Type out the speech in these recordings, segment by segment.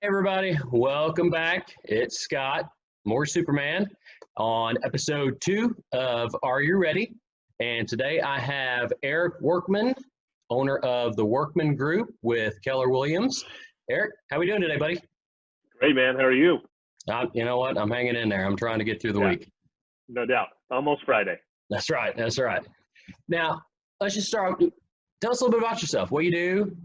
Everybody, welcome back. It's Scott, more Superman, on episode 2 of Are You Ready? And today I have Eric Workman, owner of the Workman Group with Keller Williams. Eric, how we doing today, buddy? Great, man. How are you? You know what? I'm hanging in there. I'm trying to get through the week. No doubt. Almost Friday. That's right. That's right. Now, let's just start. Tell us a little bit about yourself. What you do?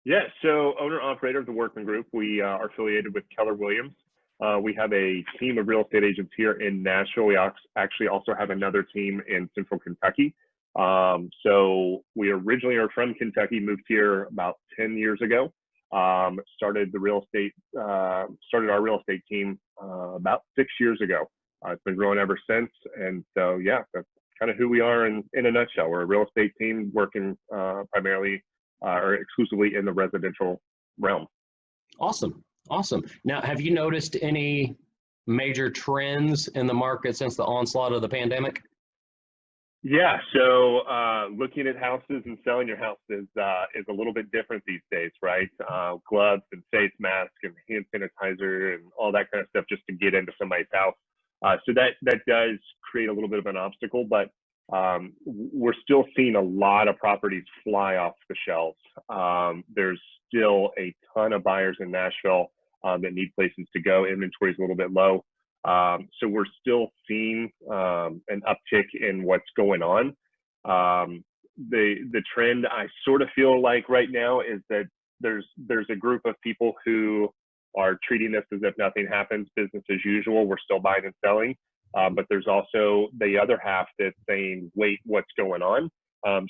Yeah, so owner-operator of the Workman Group. We are affiliated with Keller Williams. We have a team of real estate agents here in Nashville. We actually also have another team in Central Kentucky. So we originally are from Kentucky, moved here about 10 years ago. Started our real estate team about 6 years ago. It's been growing ever since. And so, yeah, that's kind of who we are in a nutshell. We're a real estate team working primarily or exclusively in the residential realm. Awesome. Awesome. Now, have you noticed any major trends in the market since the onslaught of the pandemic? Yeah, so looking at houses and selling your house is a little bit different these days, right? Gloves and face masks and hand sanitizer and all that kind of stuff just to get into somebody's house. So that does create a little bit of an obstacle, but we're still seeing a lot of properties fly off the shelves. There's still a ton of buyers in Nashville that need places to go. Inventory is a little bit low. So we're still seeing an uptick in what's going on. The trend I sort of feel like right now is that there's a group of people who are treating this as if nothing happens, business as usual. We're still buying and selling. But there's also the other half that's saying, wait, what's going on?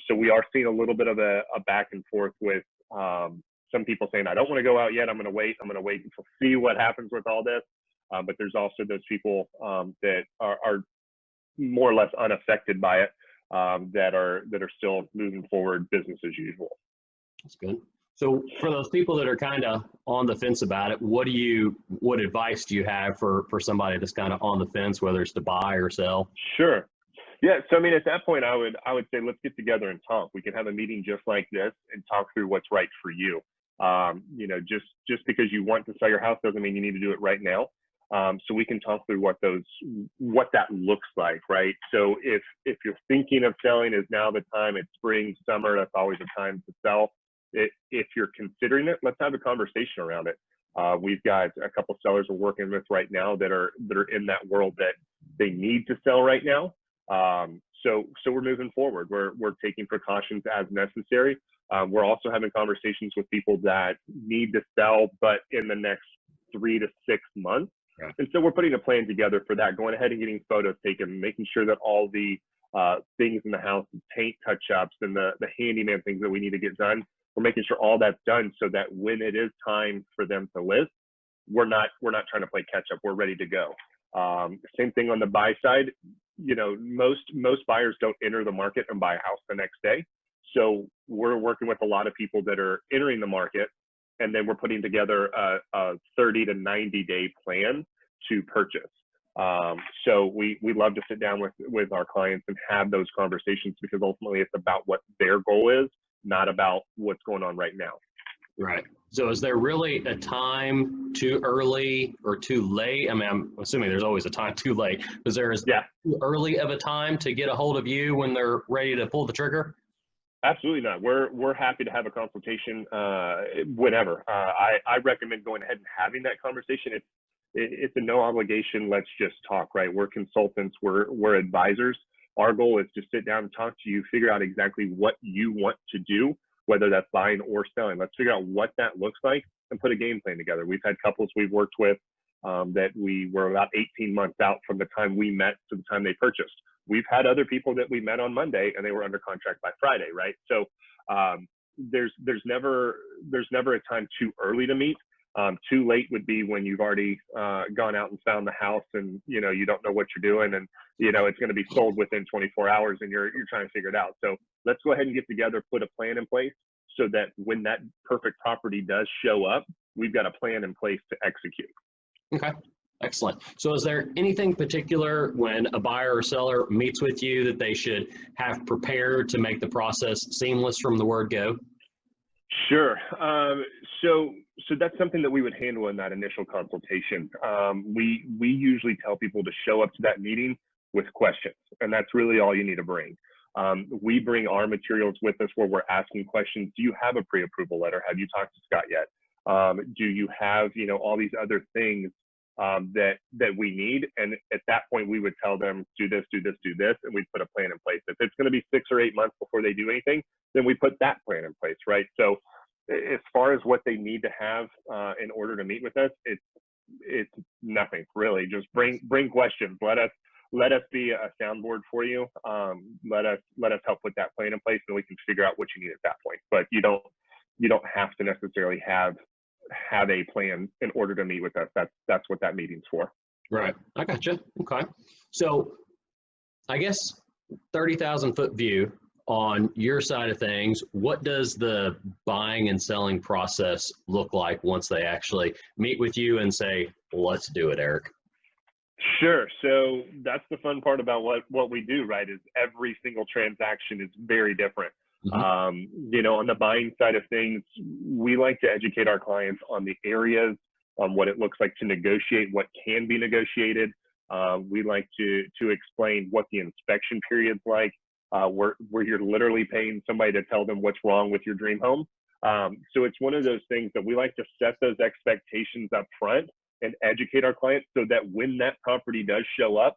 So we are seeing a little bit of a back and forth with some people saying, I don't want to go out yet. I'm going to wait until see what happens with all this. But there's also those people that are more or less unaffected by it, that are still moving forward business as usual. That's good. So for those people that are kind of on the fence about it, what advice do you have for somebody that's kind of on the fence, whether it's to buy or sell? Sure. Yeah. So, I mean, at that point, I would say, let's get together and talk. We can have a meeting just like this and talk through what's right for you. Just because you want to sell your house doesn't mean you need to do it right now. So we can talk through what that looks like, right? So if you're thinking of selling, is now the time? It's spring, summer, that's always a time to sell. If you're considering it, let's have a conversation around it. We've got a couple sellers we're working with right now that are in that world that they need to sell right now. So we're moving forward. We're taking precautions as necessary. We're also having conversations with people that need to sell, but in the next 3 to 6 months. Yeah. And so we're putting a plan together for that, going ahead and getting photos taken, making sure that all the things in the house, paint touch-ups and the handyman things that we need to get done, we're making sure all that's done so that when it is time for them to list, we're not trying to play catch up. We're ready to go. Same thing on the buy side. You know, most buyers don't enter the market and buy a house the next day. So we're working with a lot of people that are entering the market, and then we're putting together a 30 to 90 day plan to purchase. So we love to sit down with our clients and have those conversations, because ultimately it's about what their goal is, not about what's going on right now. Right. So is there really a time too early or too late? I mean, I'm assuming there's always a time too late. Is there too early of a time to get a hold of you when they're ready to pull the trigger? Absolutely not. We're happy to have a consultation whenever. I recommend going ahead and having that conversation. It's a no obligation. Let's just talk, right? We're consultants. We're advisors. Our goal is to sit down and talk to you, figure out exactly what you want to do, whether that's buying or selling. Let's figure out what that looks like and put a game plan together. We've had couples we've worked with that we were about 18 months out from the time we met to the time they purchased. We've had other people that we met on Monday and they were under contract by Friday, right? So there's never a time too early to meet. Too late would be when you've already gone out and found the house and you don't know what you're doing, and it's going to be sold within 24 hours and you're trying to figure it out. So let's go ahead and get together, put a plan in place so that when that perfect property does show up, we've got a plan in place to execute. Okay, excellent. So is there anything particular when a buyer or seller meets with you that they should have prepared to make the process seamless from the word go? Sure. So that's something that we would handle in that initial consultation. We usually tell people to show up to that meeting with questions, and that's really all you need to bring. We bring our materials with us where we're asking questions. Do you have a pre-approval letter? Have you talked to Scott yet? Do you have, all these other things that we need? And at that point, we would tell them, do this, do this, do this, and we put a plan in place. If it's going to be 6 or 8 months before they do anything, then we put that plan in place, right? So as far as what they need to have in order to meet with us, it's nothing really. Just bring questions. Let us be a soundboard for you. Let us help put that plan in place, and we can figure out what you need at that point. But you don't have to necessarily have a plan in order to meet with us. That's what that meeting's for. Right. I gotcha. Okay. So I guess 30,000 foot view on your side of things, what does the buying and selling process look like once they actually meet with you and say, let's do it, Eric? Sure. So that's the fun part about what we do, right? Is every single transaction is very different. Mm-hmm. On the buying side of things, we like to educate our clients on the areas, on what it looks like to negotiate, what can be negotiated. We like to explain what the inspection period's like, where you're literally paying somebody to tell them what's wrong with your dream home. So it's one of those things that we like to set those expectations up front and educate our clients so that when that property does show up,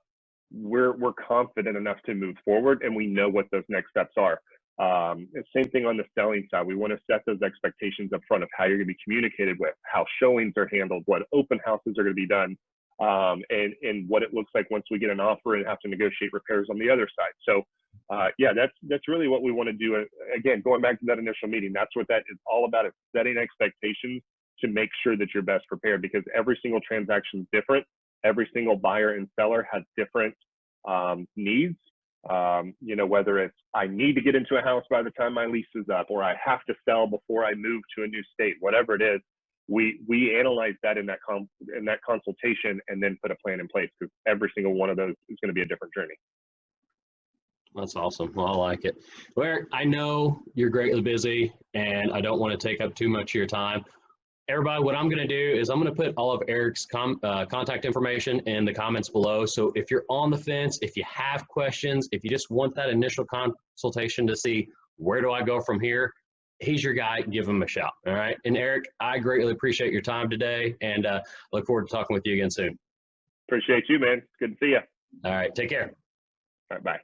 we're confident enough to move forward and we know what those next steps are. Same thing on the selling side. We want to set those expectations up front of how you're going to be communicated with, how showings are handled, what open houses are going to be done, and what it looks like once we get an offer and have to negotiate repairs on the other side. So that's really what we want to do. Again, going back to that initial meeting, that's what that is all about, is setting expectations to make sure that you're best prepared, because every single transaction is different. Every single buyer and seller has different needs. Whether it's I need to get into a house by the time my lease is up, or I have to sell before I move to a new state, whatever it is, we analyze that in that consultation and then put a plan in place, because every single one of those is going to be a different journey. That's awesome. Well, I like it. Well, Eric, I know you're greatly busy and I don't want to take up too much of your time. Everybody, what I'm going to do is I'm going to put all of Eric's contact information in the comments below. So if you're on the fence, if you have questions, if you just want that initial consultation to see where do I go from here, he's your guy. Give him a shout. All right. And Eric, I greatly appreciate your time today and look forward to talking with you again soon. Appreciate you, man. Good to see you. All right. Take care. All right. Bye.